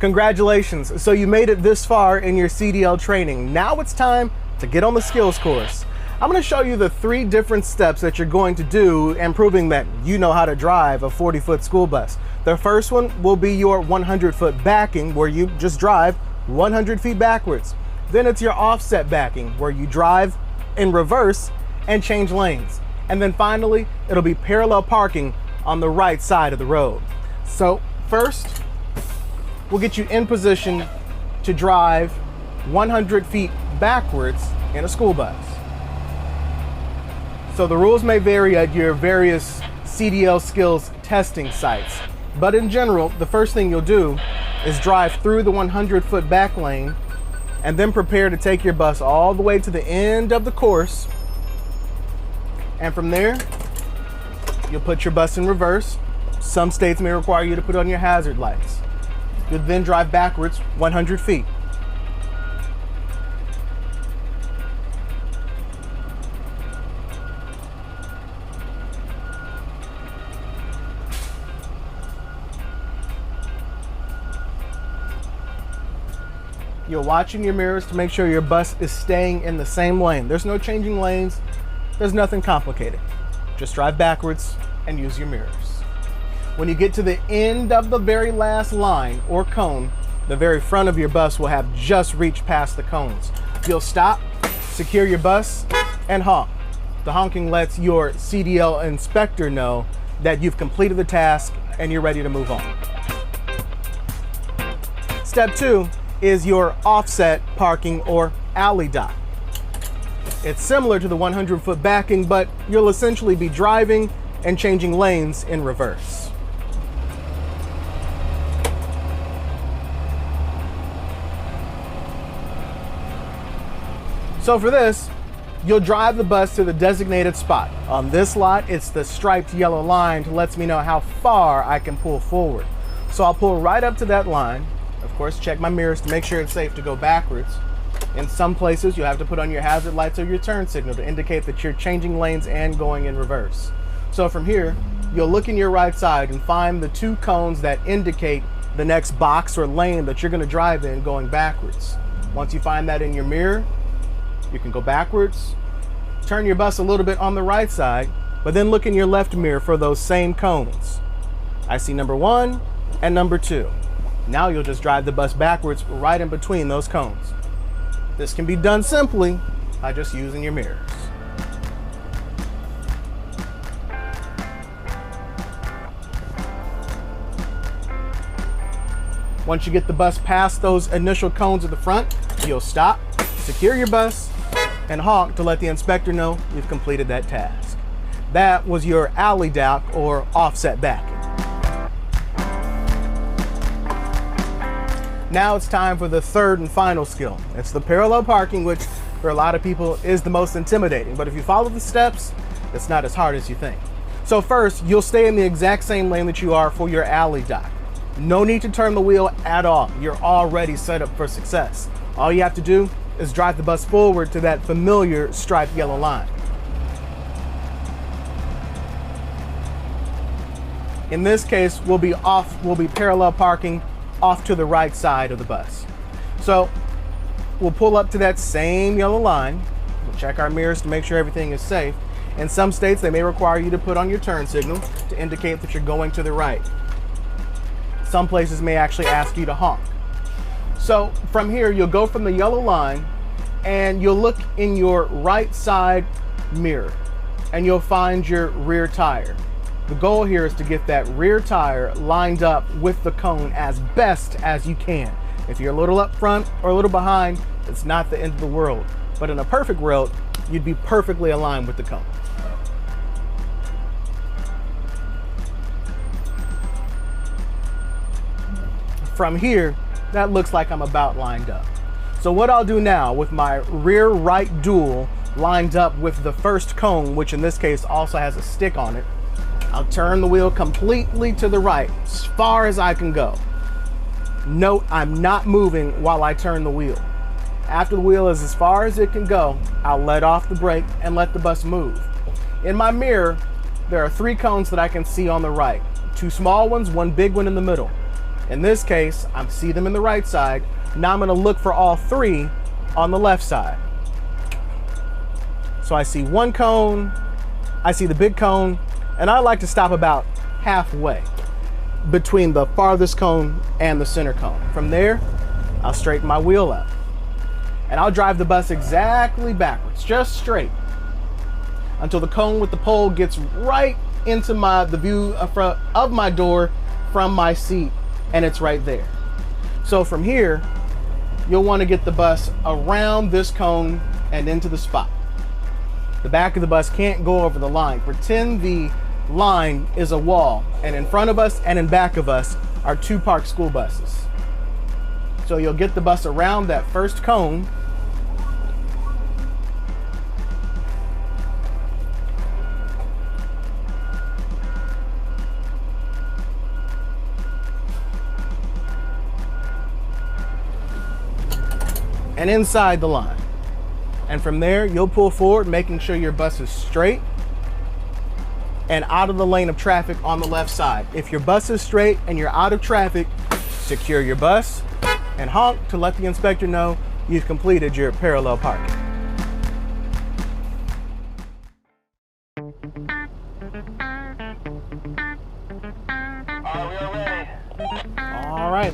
Congratulations, so you made it this far in your CDL training. Now it's time to get on the skills course. I'm going to show you the 3 different steps that you're going to do in proving that you know how to drive a 40-foot school bus. The first one will be your 100-foot backing, where you just drive 100 feet backwards. Then it's your offset backing, where you drive in reverse and change lanes. And then finally, it'll be parallel parking on the right side of the road. So first, we'll get you in position to drive 100 feet backwards in a school bus. So the rules may vary at your various CDL skills testing sites, but in general, the first thing you'll do is drive through the 100-foot back lane and then prepare to take your bus all the way to the end of the course. And from there, you'll put your bus in reverse. Some states may require you to put on your hazard lights. You'll then drive backwards 100 feet. You'll watch in your mirrors to make sure your bus is staying in the same lane. There's no changing lanes. There's nothing complicated. Just drive backwards and use your mirrors. When you get to the end of the very last line or cone, the very front of your bus will have just reached past the cones. You'll stop, secure your bus, and honk. The honking lets your CDL inspector know that you've completed the task and you're ready to move on. Step 2 is your offset parking or alley dock. It's similar to the 100-foot backing, but you'll essentially be driving and changing lanes in reverse. So for this, you'll drive the bus to the designated spot. On this lot, it's the striped yellow line that lets me know how far I can pull forward. So I'll pull right up to that line. Of course, check my mirrors to make sure it's safe to go backwards. In some places, you have to put on your hazard lights or your turn signal to indicate that you're changing lanes and going in reverse. So from here, you'll look in your right side and find the 2 cones that indicate the next box or lane that you're going to drive in going backwards. Once you find that in your mirror, you can go backwards, turn your bus a little bit on the right side, but then look in your left mirror for those same cones. I see number 1 and number 2. Now you'll just drive the bus backwards right in between those cones. This can be done simply by just using your mirrors. Once you get the bus past those initial cones at the front, you'll stop, secure your bus, and honk to let the inspector know you've completed that task. That was your alley dock or offset backing. Now it's time for the third and final skill. It's the parallel parking, which for a lot of people is the most intimidating. But if you follow the steps, it's not as hard as you think. So first, you'll stay in the exact same lane that you are for your alley dock. No need to turn the wheel at all. You're already set up for success. All you have to do is drive the bus forward to that familiar striped yellow line. In this case, we'll be parallel parking off to the right side of the bus. So we'll pull up to that same yellow line. We'll check our mirrors to make sure everything is safe. In some states, they may require you to put on your turn signal to indicate that you're going to the right. Some places may actually ask you to honk. So from here, you'll go from the yellow line and you'll look in your right side mirror and you'll find your rear tire. The goal here is to get that rear tire lined up with the cone as best as you can. If you're a little up front or a little behind, it's not the end of the world. But in a perfect world, you'd be perfectly aligned with the cone. From here, that looks like I'm about lined up. So what I'll do now with my rear right dual lined up with the first cone, which in this case also has a stick on it, I'll turn the wheel completely to the right, as far as I can go. Note, I'm not moving while I turn the wheel. After the wheel is as far as it can go, I'll let off the brake and let the bus move. In my mirror, there are 3 cones that I can see on the right. 2 small ones, 1 big one in the middle. In this case, I see them in the right side. Now I'm gonna look for all three on the left side. So I see one cone, I see the big cone, and I like to stop about halfway between the farthest cone and the center cone. From there, I'll straighten my wheel up. And I'll drive the bus exactly backwards, just straight, until the cone with the pole gets right into the view of my door from my seat, and it's right there. So from here, you'll want to get the bus around this cone and into the spot. The back of the bus can't go over the line. Pretend the line is a wall, and in front of us and in back of us are two parked school buses. So you'll get the bus around that first cone, and inside the line. And from there, you'll pull forward, making sure your bus is straight and out of the lane of traffic on the left side. If your bus is straight and you're out of traffic, secure your bus and honk to let the inspector know you've completed your parallel parking. We are ready. All right.